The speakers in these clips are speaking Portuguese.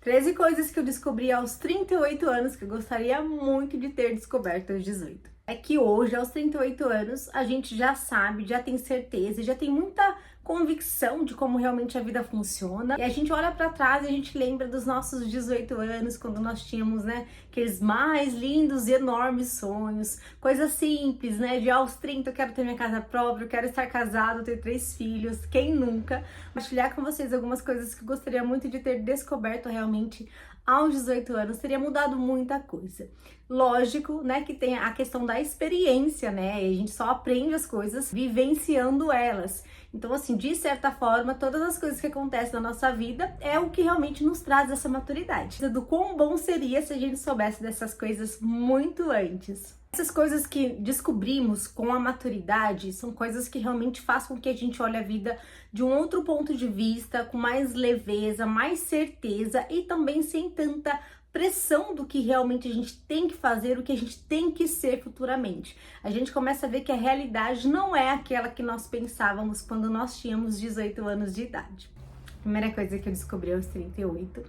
13 coisas que eu descobri aos 38 anos que eu gostaria muito de ter descoberto aos 18. É que hoje, aos 38 anos, a gente já sabe, já tem certeza, já tem muita convicção de como realmente a vida funciona. E a gente olha pra trás e a gente lembra dos nossos 18 anos, quando nós tínhamos, né, aqueles mais lindos e enormes sonhos, coisas simples, né, de aos 30 eu quero ter minha casa própria, eu quero estar casado, ter 3 filhos, quem nunca? Compartilhar com vocês algumas coisas que eu gostaria muito de ter descoberto realmente aos 18 anos, teria mudado muita coisa. Lógico, né, que tem a questão da experiência, né, e a gente só aprende as coisas vivenciando elas. Então, assim, de certa forma, todas as coisas que acontecem na nossa vida é o que realmente nos traz essa maturidade. Do quão bom seria se a gente soubesse dessas coisas muito antes. Essas coisas que descobrimos com a maturidade são coisas que realmente fazem com que a gente olhe a vida de um outro ponto de vista, com mais leveza, mais certeza e também sem tanta pressão do que realmente a gente tem que fazer, o que a gente tem que ser futuramente. A gente começa a ver que a realidade não é aquela que nós pensávamos quando nós tínhamos 18 anos de idade. A primeira coisa que eu descobri aos 38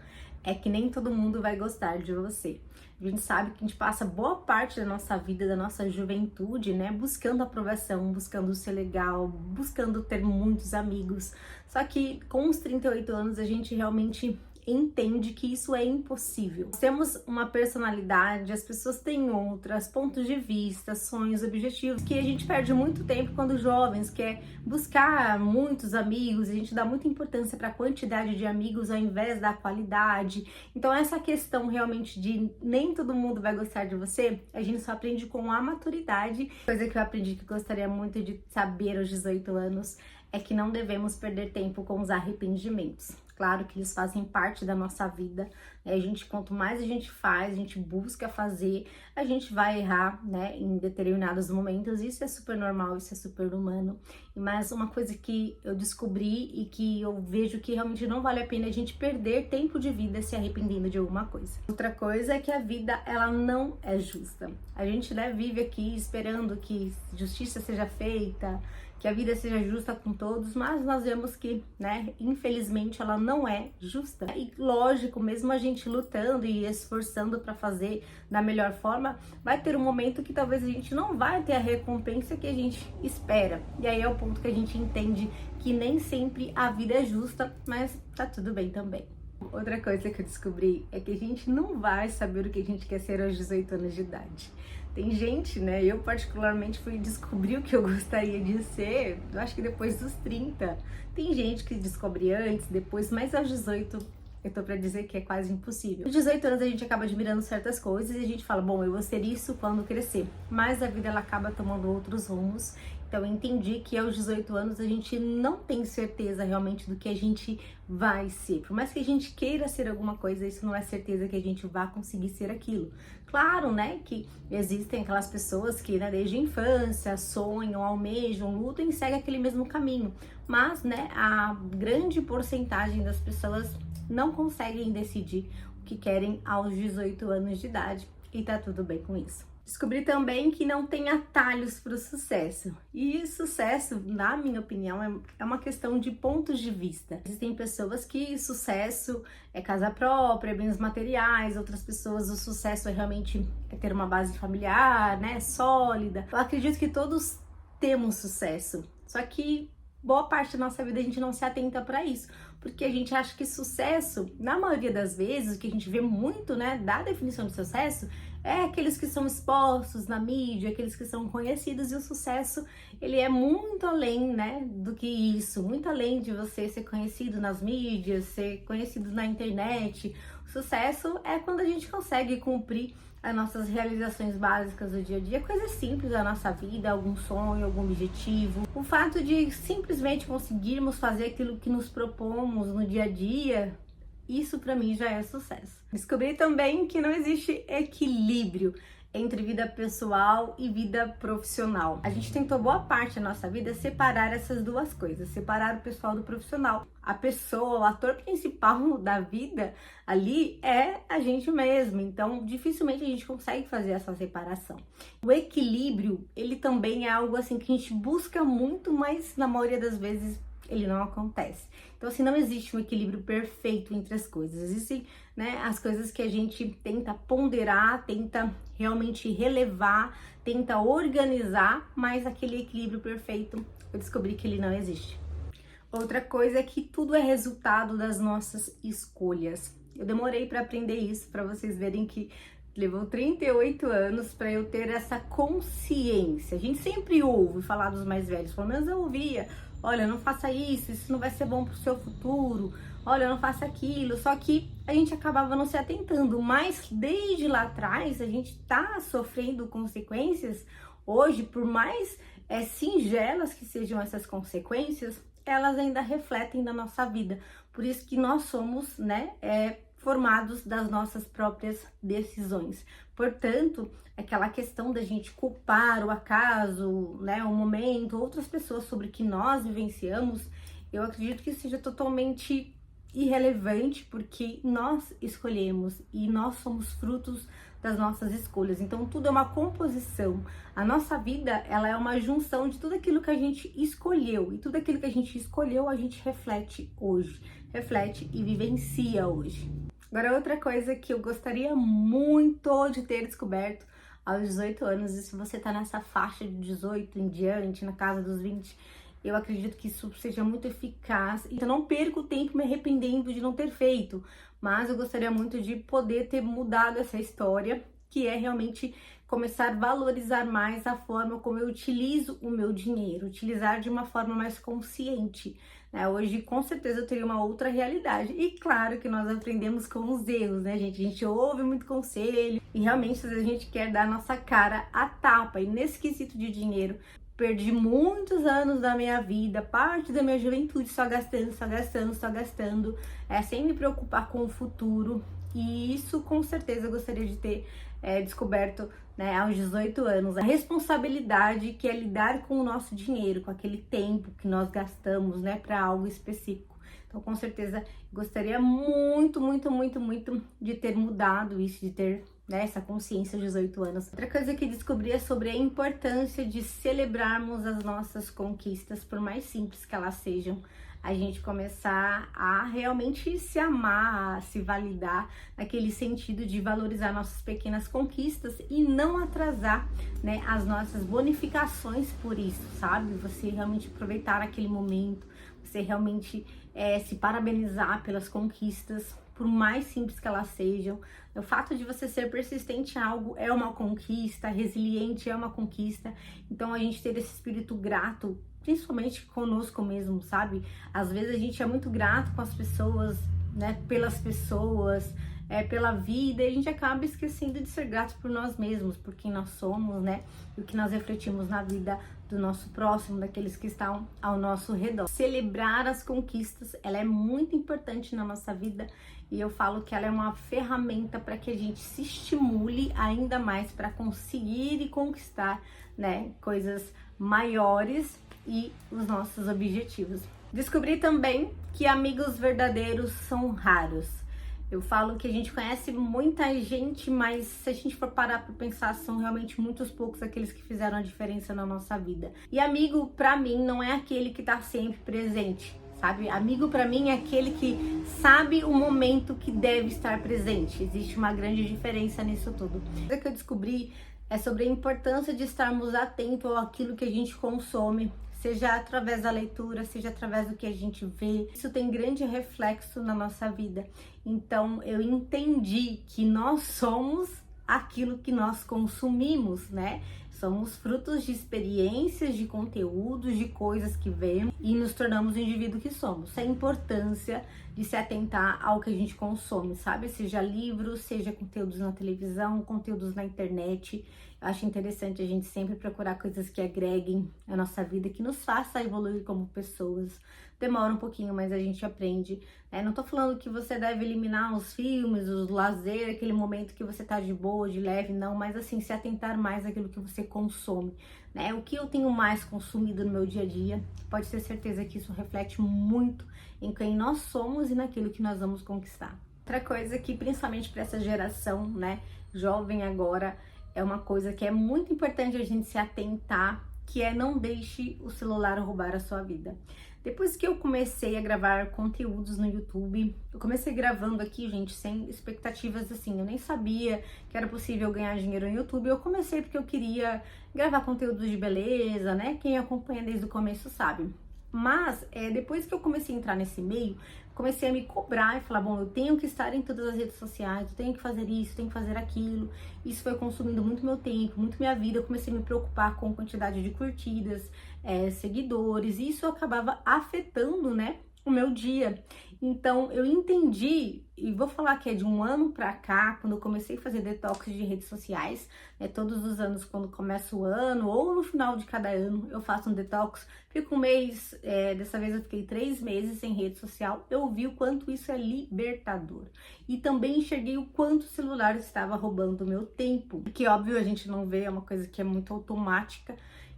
é que nem todo mundo vai gostar de você. A gente sabe que a gente passa boa parte da nossa vida, da nossa juventude, né, buscando aprovação, buscando ser legal, buscando ter muitos amigos. Só que com os 38 anos a gente realmente entende que isso é impossível. Nós temos uma personalidade, as pessoas têm outras, pontos de vista, sonhos, objetivos, que a gente perde muito tempo quando jovens, quer buscar muitos amigos, a gente dá muita importância para a quantidade de amigos ao invés da qualidade. Então essa questão realmente de nem todo mundo vai gostar de você, a gente só aprende com a maturidade. Coisa que eu aprendi que eu gostaria muito de saber aos 18 anos é que não devemos perder tempo com os arrependimentos. Claro que eles fazem parte da nossa vida, né? Quanto mais a gente faz, a gente busca fazer, a gente vai errar, né, em determinados momentos. Isso é super normal, isso é super humano. Mas uma coisa que eu descobri e que eu vejo que realmente não vale a pena a gente perder tempo de vida se arrependendo de alguma coisa. Outra coisa é que a vida, ela não é justa. A gente, né, vive aqui esperando que justiça seja feita, que a vida seja justa com todos, mas nós vemos que, né, infelizmente ela não é justa. E lógico, mesmo a gente lutando e esforçando para fazer da melhor forma, vai ter um momento que talvez a gente não vai ter a recompensa que a gente espera. E aí é o ponto que a gente entende que nem sempre a vida é justa, mas tá tudo bem também. Outra coisa que eu descobri é que a gente não vai saber o que a gente quer ser aos 18 anos de idade. Tem gente, né, eu particularmente fui descobrir o que eu gostaria de ser, eu acho que depois dos 30. Tem gente que descobre antes, depois, mas aos 18 eu tô pra dizer que é quase impossível. Aos 18 anos a gente acaba admirando certas coisas e a gente fala, bom, eu vou ser isso quando crescer. Mas a vida ela acaba tomando outros rumos. Então eu entendi que aos 18 anos a gente não tem certeza realmente do que a gente vai ser. Por mais que a gente queira ser alguma coisa, isso não é certeza que a gente vai conseguir ser aquilo. Claro, né, que existem aquelas pessoas que, né, desde a infância sonham, almejam, lutam e seguem aquele mesmo caminho. Mas, né, a grande porcentagem das pessoas não conseguem decidir o que querem aos 18 anos de idade e tá tudo bem com isso. Descobri também que não tem atalhos para o sucesso. E sucesso, na minha opinião, é uma questão de pontos de vista. Existem pessoas que sucesso é casa própria, bens materiais, outras pessoas o sucesso é realmente ter uma base familiar, né, sólida. Eu acredito que todos temos sucesso, só que boa parte da nossa vida a gente não se atenta para isso, porque a gente acha que sucesso, na maioria das vezes, o que a gente vê muito, né, da definição de sucesso, é aqueles que são expostos na mídia, aqueles que são conhecidos, e o sucesso, ele é muito além, né, do que isso, muito além de você ser conhecido nas mídias, ser conhecido na internet. O sucesso é quando a gente consegue cumprir as nossas realizações básicas do dia a dia, coisas simples da nossa vida, algum sonho, algum objetivo. O fato de simplesmente conseguirmos fazer aquilo que nos propomos no dia a dia, isso pra mim já é sucesso. Descobri também que não existe equilíbrio entre vida pessoal e vida profissional. A gente tentou boa parte da nossa vida separar essas duas coisas, separar o pessoal do profissional. A pessoa, o ator principal da vida ali é a gente mesmo, então dificilmente a gente consegue fazer essa separação. O equilíbrio, ele também é algo assim que a gente busca muito, mas na maioria das vezes ele não acontece. Então, assim, não existe um equilíbrio perfeito entre as coisas. Existem, né, as coisas que a gente tenta ponderar, tenta realmente relevar, tenta organizar, mas aquele equilíbrio perfeito, eu descobri que ele não existe. Outra coisa é que tudo é resultado das nossas escolhas. Eu demorei para aprender isso, para vocês verem que levou 38 anos para eu ter essa consciência. A gente sempre ouve falar dos mais velhos, pelo menos eu ouvia: olha, não faça isso, isso não vai ser bom para o seu futuro, olha, não faça aquilo. Só que a gente acabava não se atentando, mas desde lá atrás a gente tá sofrendo consequências. Hoje, por mais singelas que sejam essas consequências, elas ainda refletem na nossa vida. Por isso que nós somos, né, formados das nossas próprias decisões. Portanto, aquela questão da gente culpar o acaso, né, o momento, outras pessoas sobre o que nós vivenciamos, eu acredito que seja totalmente irrelevante, porque nós escolhemos e nós somos frutos das nossas escolhas. Então tudo é uma composição. A nossa vida, ela é uma junção de tudo aquilo que a gente escolheu, e tudo aquilo que a gente escolheu a gente reflete hoje, reflete e vivencia hoje. Agora, outra coisa que eu gostaria muito de ter descoberto aos 18 anos, e se você tá nessa faixa de 18 em diante, na casa dos 20, eu acredito que isso seja muito eficaz. Então, não perco o tempo me arrependendo de não ter feito. Mas eu gostaria muito de poder ter mudado essa história, que é realmente começar a valorizar mais a forma como eu utilizo o meu dinheiro. Utilizar de uma forma mais consciente, né? Hoje, com certeza, eu teria uma outra realidade. E claro que nós aprendemos com os erros, né, gente? A gente ouve muito conselho e realmente, às vezes, a gente quer dar a nossa cara a tapa. E nesse quesito de dinheiro, perdi muitos anos da minha vida, parte da minha juventude só gastando, só gastando, só gastando, sem me preocupar com o futuro. E isso, com certeza, eu gostaria de ter descoberto, né, aos 18 anos. A responsabilidade que é lidar com o nosso dinheiro, com aquele tempo que nós gastamos, né, para algo específico. Então, com certeza, gostaria muito, muito, muito, muito de ter mudado isso, de ter, né, essa consciência aos 18 anos. Outra coisa que descobri é sobre a importância de celebrarmos as nossas conquistas, por mais simples que elas sejam. A gente começar a realmente se amar, a se validar, naquele sentido de valorizar nossas pequenas conquistas e não atrasar, né, as nossas bonificações por isso, sabe? Você realmente aproveitar aquele momento, você realmente se parabenizar pelas conquistas, por mais simples que elas sejam. O fato de você ser persistente em algo é uma conquista, resiliente é uma conquista. Então, a gente ter esse espírito grato, principalmente conosco mesmo, sabe? Às vezes a gente é muito grato com as pessoas, né? Pelas pessoas, pela vida, e a gente acaba esquecendo de ser grato por nós mesmos, por quem nós somos, né? E o que nós refletimos na vida do nosso próximo, daqueles que estão ao nosso redor. Celebrar as conquistas, ela é muito importante na nossa vida, e eu falo que ela é uma ferramenta para que a gente se estimule ainda mais para conseguir e conquistar, né, coisas maiores e os nossos objetivos. Descobri também que amigos verdadeiros são raros. Eu falo que a gente conhece muita gente, mas se a gente for parar para pensar, são realmente muitos poucos aqueles que fizeram a diferença na nossa vida. E amigo, para mim, não é aquele que tá sempre presente, sabe? Amigo, para mim, é aquele que sabe o momento que deve estar presente. Existe uma grande diferença nisso tudo. O que eu descobri é sobre a importância de estarmos atentos àquilo que a gente consome, seja através da leitura, seja através do que a gente vê. Isso tem grande reflexo na nossa vida. Então, eu entendi que nós somos aquilo que nós consumimos, né? Somos frutos de experiências, de conteúdos, de coisas que vemos e nos tornamos o indivíduo que somos. A importância de se atentar ao que a gente consome, sabe? Seja livros, seja conteúdos na televisão, conteúdos na internet. Eu acho interessante a gente sempre procurar coisas que agreguem a nossa vida, que nos faça evoluir como pessoas. Demora um pouquinho, mas a gente aprende. Não tô falando que você deve eliminar os filmes, os lazer, aquele momento que você tá de boa, de leve, não. Mas assim, se atentar mais àquilo que você consome, né? O que eu tenho mais consumido no meu dia a dia, pode ter certeza que isso reflete muito em quem nós somos e naquilo que nós vamos conquistar. Outra coisa que, principalmente para essa geração, né, jovem agora, é uma coisa que é muito importante a gente se atentar, que é não deixe o celular roubar a sua vida. Depois que eu comecei a gravar conteúdos no YouTube, eu comecei gravando aqui, gente, sem expectativas assim, eu nem sabia que era possível ganhar dinheiro no YouTube. Eu comecei porque eu queria gravar conteúdos de beleza, né? Quem acompanha desde o começo sabe. Mas depois que eu comecei a entrar nesse meio, comecei a me cobrar e falar, bom, eu tenho que estar em todas as redes sociais, eu tenho que fazer isso, tenho que fazer aquilo. Isso foi consumindo muito meu tempo, muito minha vida. Eu comecei a me preocupar com quantidade de curtidas, seguidores, e isso acabava afetando, né, o meu dia. Então eu entendi, e vou falar que é de um ano pra cá, quando eu comecei a fazer detox de redes sociais, né, todos os anos quando começa o ano, ou no final de cada ano, eu faço um detox, fico um mês, dessa vez eu fiquei 3 meses sem rede social. Eu vi o quanto isso é libertador, e também enxerguei o quanto o celular estava roubando o meu tempo, que óbvio a gente não vê, é uma coisa que é muito automática.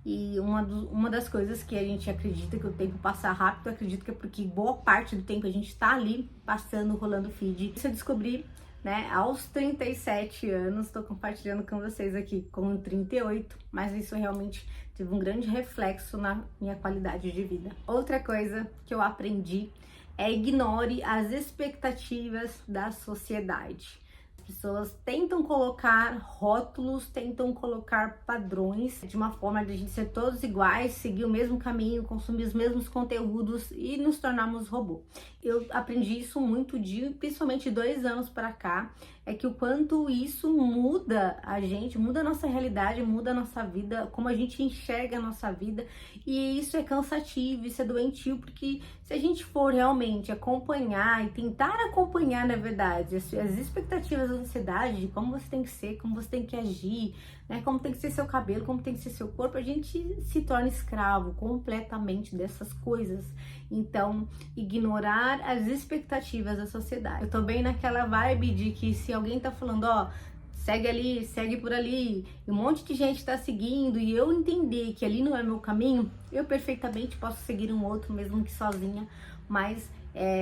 E uma das coisas que a gente acredita que o tempo passa rápido, eu acredito que é porque boa parte do tempo a gente tá ali passando, rolando feed. Isso eu descobri, né, aos 37 anos, tô compartilhando com vocês aqui com 38, mas isso realmente teve um grande reflexo na minha qualidade de vida. Outra coisa que eu aprendi é ignore as expectativas da sociedade. Pessoas tentam colocar rótulos, tentam colocar padrões de uma forma de a gente ser todos iguais, seguir o mesmo caminho, consumir os mesmos conteúdos e nos tornarmos robô. Eu aprendi isso muito principalmente 2 anos para cá, é que o quanto isso muda a gente, muda a nossa realidade, muda a nossa vida, como a gente enxerga a nossa vida, e isso é cansativo, isso é doentio, porque se a gente for realmente acompanhar e tentar acompanhar, na verdade, as expectativas da sociedade, de como você tem que ser, como você tem que agir, né, como tem que ser seu cabelo, como tem que ser seu corpo, a gente se torna escravo completamente dessas coisas. Então, ignorar as expectativas da sociedade. Eu tô bem naquela vibe de que se alguém tá falando, ó, segue ali, segue por ali, e um monte de gente tá seguindo, e eu entender que ali não é meu caminho, eu perfeitamente posso seguir um outro, mesmo que sozinha, mas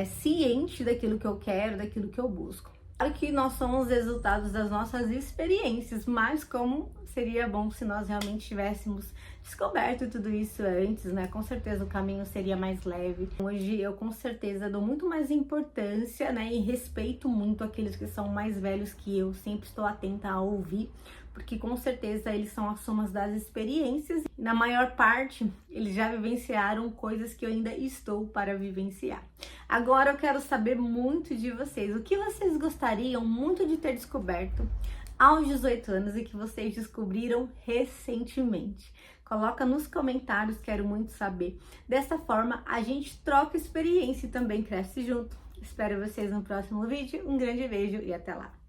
ciente daquilo que eu quero, daquilo que eu busco. Claro que nós somos resultados das nossas experiências, mas como seria bom se nós realmente tivéssemos descoberto tudo isso antes, né? Com certeza o caminho seria mais leve. Hoje eu com certeza dou muito mais importância, né? E respeito muito aqueles que são mais velhos que eu, sempre estou atenta a ouvir, porque com certeza eles são as somas das experiências. Na maior parte, eles já vivenciaram coisas que eu ainda estou para vivenciar. Agora eu quero saber muito de vocês. O que vocês gostariam muito de ter descoberto aos 18 anos e que vocês descobriram recentemente? Coloca nos comentários, quero muito saber. Dessa forma, a gente troca experiência e também cresce junto. Espero vocês no próximo vídeo. Um grande beijo e até lá!